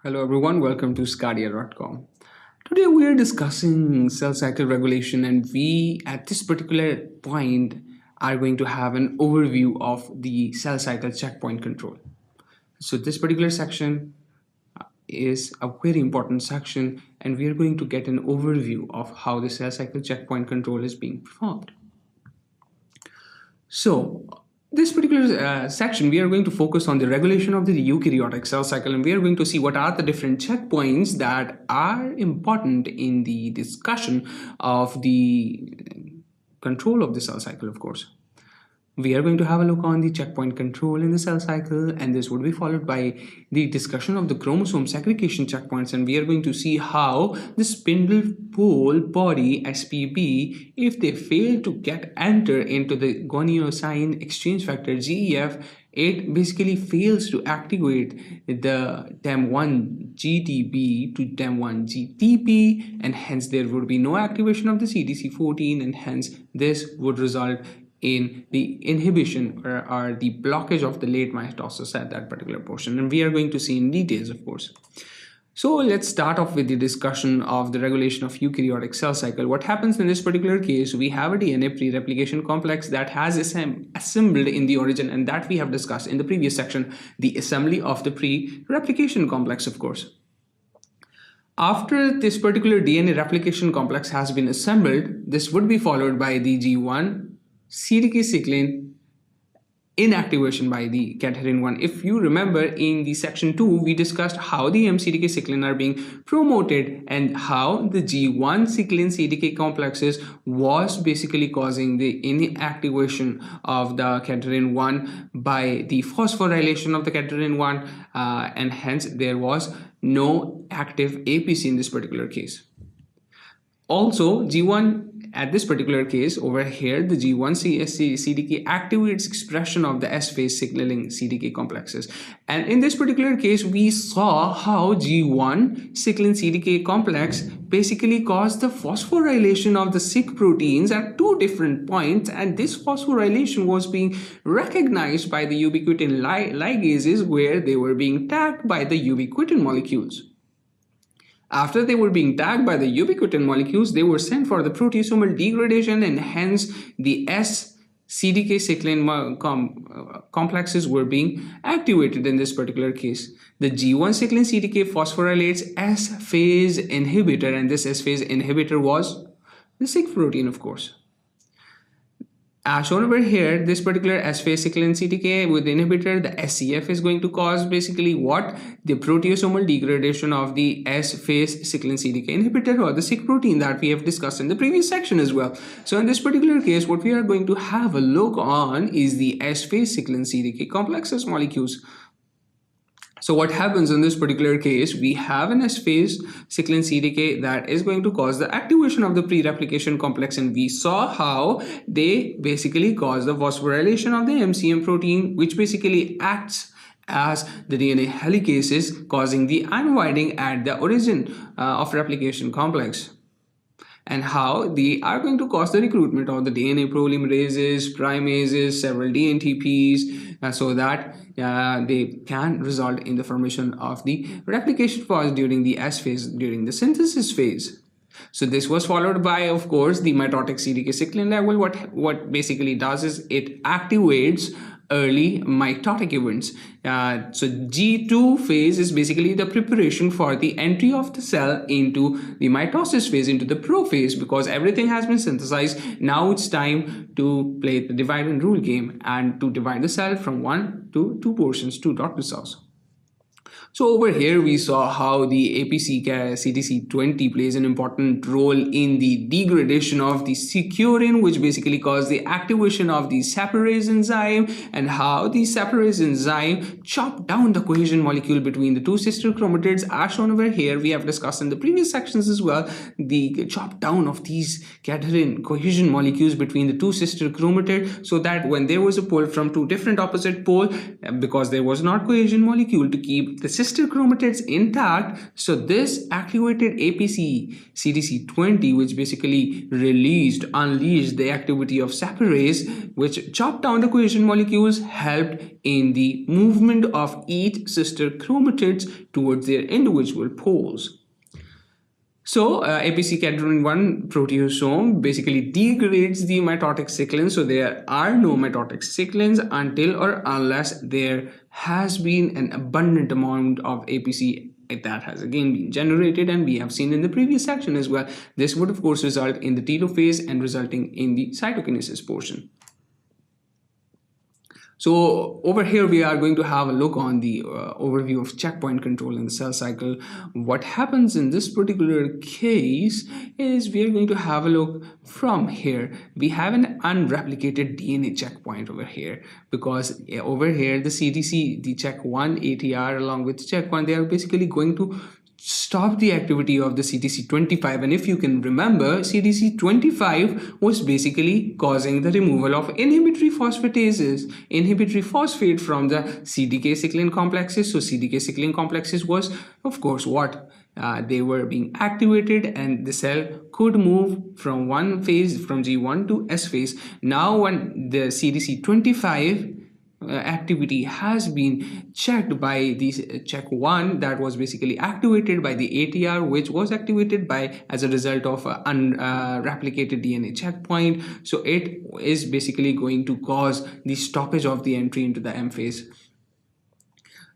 Hello everyone, welcome to sqadia.com. Today we are discussing cell cycle regulation, and we at this particular point are going to have an overview of the cell cycle checkpoint control. So this particular section is a very important section, and we are going to get an overview of how the cell cycle checkpoint control is being performed. So this particular section, we are going to focus on the regulation of the eukaryotic cell cycle, and we are going to see what are the different checkpoints that are important in the discussion of the control of the cell cycle, of course. We are going to have a look on the checkpoint control in the cell cycle, and this would be followed by the discussion of the chromosome segregation checkpoints, and we are going to see how the spindle pole body SPB, if they fail to enter into the guanosine exchange factor GEF, it basically fails to activate the DEM1 GTP to DEM1 GTP, and hence there would be no activation of the CDC14, and hence this would result in the inhibition or the blockage of the late mitosis at that particular portion, and we are going to see in details, of course. So let's start off with the discussion of the regulation of eukaryotic cell cycle. What happens in this particular case, we have a DNA pre-replication complex that has assembled in the origin, and that we have discussed in the previous section, the assembly of the pre-replication complex, of course. After this particular DNA replication complex has been assembled, this would be followed by the G1 CDK cyclin inactivation by the cadherin 1. If you remember, in the section 2 we discussed how the MCDK cyclin are being promoted and how the G1 cyclin CDK complexes was basically causing the inactivation of the cadherin 1 by the phosphorylation of the cadherin 1, and hence there was no active APC in this particular case. Also, G1 at this particular case over here, the G1 CDK activates expression of the S-phase signaling CDK complexes, and in this particular case we saw how G1 cyclin CDK complex basically caused the phosphorylation of the Sic proteins at two different points, and this phosphorylation was being recognized by the ubiquitin ligases, where they were being tagged by the ubiquitin molecules. After they were being tagged by the ubiquitin molecules, they were sent for the proteasomal degradation, and hence the S-CDK cyclin complexes were being activated in this particular case. The G1 cyclin CDK phosphorylates S-phase inhibitor, and this S-phase inhibitor was the Sic protein, of course. As shown over here, this particular S-phase cyclin CDK with the inhibitor, the SCF, is going to cause basically what? The proteasomal degradation of the S-phase cyclin CDK inhibitor, or the Sic protein, that we have discussed in the previous section as well. So in this particular case, what we are going to have a look on is the S-phase cyclin CDK complexes molecules. So what happens in this particular case, we have an S-phase cyclin CDK that is going to cause the activation of the pre-replication complex, and we saw how they basically cause the phosphorylation of the MCM protein, which basically acts as the DNA helicases, causing the unwinding at the origin of replication complex, and how they are going to cause the recruitment of the DNA polymerases, primases, several DNTPs, so that they can result in the formation of the replication pause during the S phase, during the synthesis phase. So this was followed by, of course, the mitotic CDK cyclin level. What basically does is it activates early mitotic events. So G2 phase is basically the preparation for the entry of the cell into the mitosis phase, into the prophase, because everything has been synthesized. Now it's time to play the divide and rule game and to divide the cell from 1 to 2 portions, 2 daughter cells. So over here we saw how the APC CDC20 plays an important role in the degradation of the securin, which basically causes the activation of the separase enzyme, and how the separase enzyme chop down the cohesion molecule between the two sister chromatids, as shown over here. We have discussed in the previous sections as well the chop down of these cadherin cohesion molecules between the two sister chromatids, so that when there was a pull from two different opposite pole, because there was not cohesion molecule to keep the sister chromatids intact. So this activated APC CDC20, which basically unleashed the activity of separase, which chopped down the cohesion molecules, helped in the movement of each sister chromatids towards their individual poles. So APC cadherin 1 proteasome basically degrades the mitotic cyclin. So there are no mitotic cyclins until or unless there has been an abundant amount of APC that has again been generated, and we have seen in the previous section as well. This would of course result in the telophase and resulting in the cytokinesis portion. So over here we are going to have a look on the overview of checkpoint control in the cell cycle. What happens in this particular case is we are going to have a look from here. We have an unreplicated DNA checkpoint over here, because over here the CDC, the check1 ATR along with check1, they are basically going to stop the activity of the CDC25. And if you can remember, CDC25 was basically causing the removal of inhibitory phosphatases, inhibitory phosphate from the CDK cyclin complexes. So CDK cyclin complexes was of course what they were being activated, and the cell could move from one phase, from G1 to S phase. Now when the CDC25 activity has been checked by the check1, that was basically activated by the ATR, which was activated by as a result of unreplicated DNA checkpoint. So it is basically going to cause the stoppage of the entry into the M phase.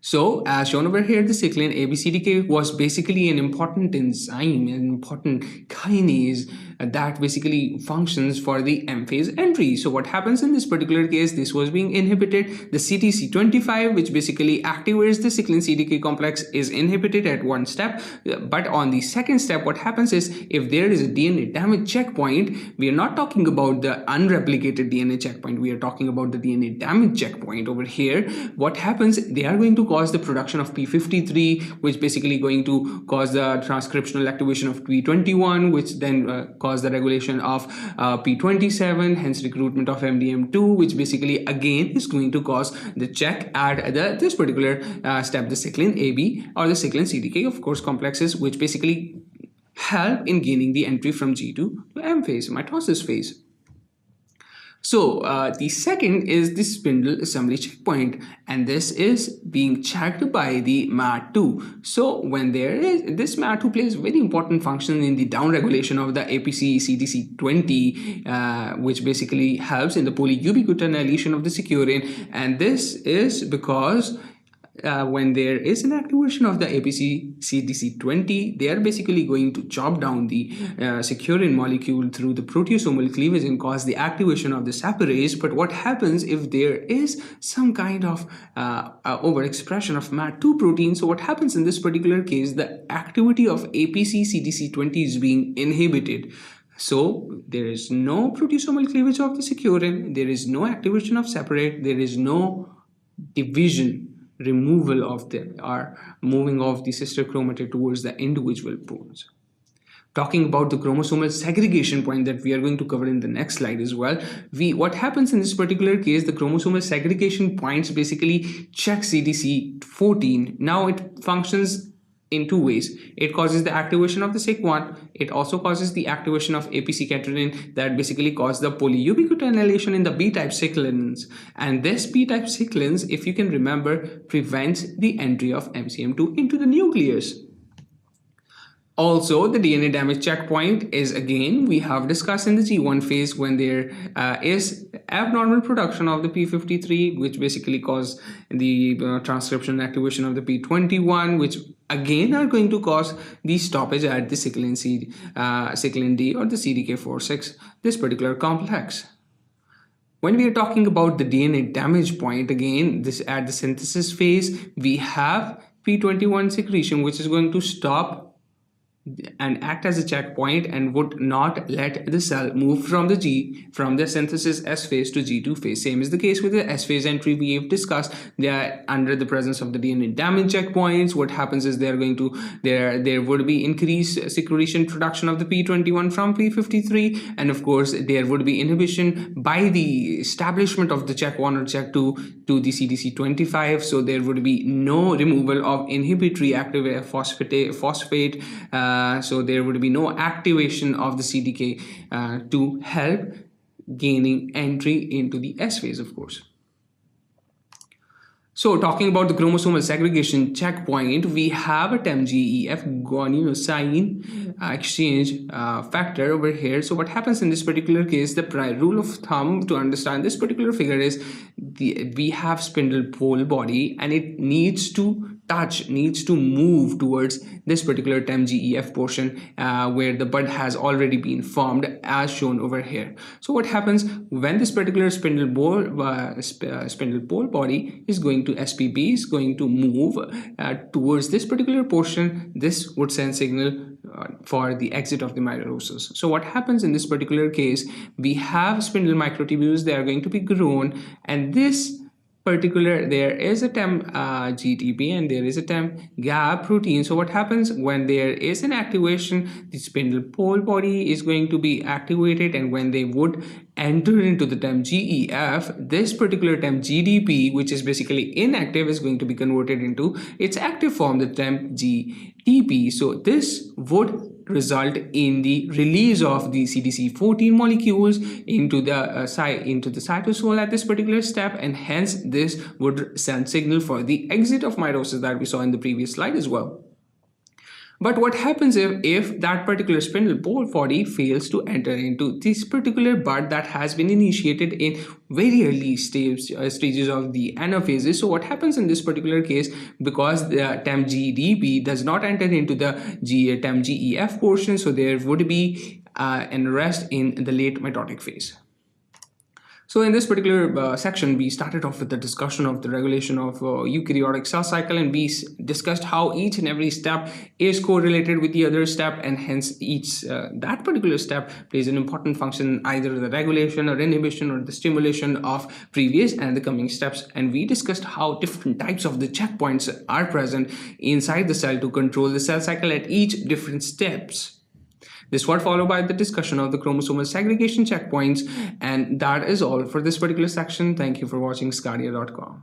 So as shown over here, the cyclin ABCDK was basically an important enzyme, an important kinase that basically functions for the M phase entry. So what happens in this particular case, this was being inhibited. The CTC25, which basically activates the cyclin CDK complex, is inhibited at one step. But on the second step, what happens is if there is a DNA damage checkpoint, we are not talking about the unreplicated DNA checkpoint. We are talking about the DNA damage checkpoint over here. What happens, they are going to cause the production of P53, which basically going to cause the transcriptional activation of P21, which then cause the regulation of P27, hence recruitment of MDM2, which basically again is going to cause the check at this particular step, the cyclin AB or the cyclin CDK, of course, complexes, which basically help in gaining the entry from G2 to M phase, mitosis phase. So the second is the spindle assembly checkpoint, and this is being checked by the MAT2. So when there is this, MAT2 plays a very important function in the downregulation of the APC CDC20, which basically helps in the polyubiquitinylation of the securin, and this is because when there is an activation of the APC CDC20, they are basically going to chop down the securin molecule through the proteasomal cleavage and cause the activation of the separase. But what happens if there is some kind of overexpression of MAT2 protein? So what happens in this particular case, the activity of APC CDC20 is being inhibited. So there is no proteasomal cleavage of the securin, there is no activation of separate, there is no division, removal of the or moving of the sister chromatid towards the individual poles. Talking about the chromosomal segregation point that we are going to cover in the next slide as well, what happens in this particular case, the chromosomal segregation points basically check CDC14. Now it functions in two ways. It causes the activation of the SIC1. It also causes the activation of APC cadherin that basically cause the polyubiquitinylation in the B-type cyclins. And this B-type cyclins, if you can remember, prevents the entry of MCM2 into the nucleus. Also, the DNA damage checkpoint is, again, we have discussed in the G1 phase when there is abnormal production of the P53, which basically cause the transcription activation of the P21, which again are going to cause the stoppage at the cyclin D or the CDK46, this particular complex. When we are talking about the DNA damage point, again, this at the synthesis phase, we have P21 secretion, which is going to stop and act as a checkpoint and would not let the cell move from the synthesis S phase to G2 phase. Same is the case with the S phase entry we have discussed. They are under the presence of the DNA damage checkpoints. What happens is there would be increased secretion production of the P21 from P53, and of course there would be inhibition by the establishment of the check 1 or check 2 to the CDC25. So there would be no removal of inhibitory active phosphate. So there would be no activation of the CDK to help gaining entry into the S phase, of course. So talking about the chromosomal segregation checkpoint, we have a TEMGEF guanosine exchange factor over here. So what happens in this particular case, the rule of thumb to understand this particular figure is we have spindle pole body, and it needs to move towards this particular TEMGEF portion where the bud has already been formed, as shown over here. So what happens when this particular spindle pole body is going to SPB, is going to move towards this particular portion, this would send signal for the exit of the meiosis. So what happens in this particular case, we have spindle microtubules, they are going to be grown, and this particular, there is a TEM GTP and there is a TEM gap protein. So what happens when there is an activation, the spindle pole body is going to be activated, and when they would enter into the TEM GEF, this particular TEM GDP, which is basically inactive, is going to be converted into its active form, the TEM GTP. So this would result in the release of the CDC14 molecules into the cytosol at this particular step, and hence this would send signal for the exit of meiosis that we saw in the previous slide as well. But what happens if that particular spindle pole body fails to enter into this particular bud that has been initiated in very early stages of the anaphases? So what happens in this particular case, because the TEM GDP does not enter into the TEM GEF portion, so there would be an arrest in the late mitotic phase. So in this particular section, we started off with the discussion of the regulation of eukaryotic cell cycle, and we discussed how each and every step is correlated with the other step, and hence that particular step plays an important function, either the regulation or inhibition or the stimulation of previous and the coming steps. And we discussed how different types of the checkpoints are present inside the cell to control the cell cycle at each different steps. This was followed by the discussion of the chromosomal segregation checkpoints, and that is all for this particular section. Thank you for watching sqadia.com.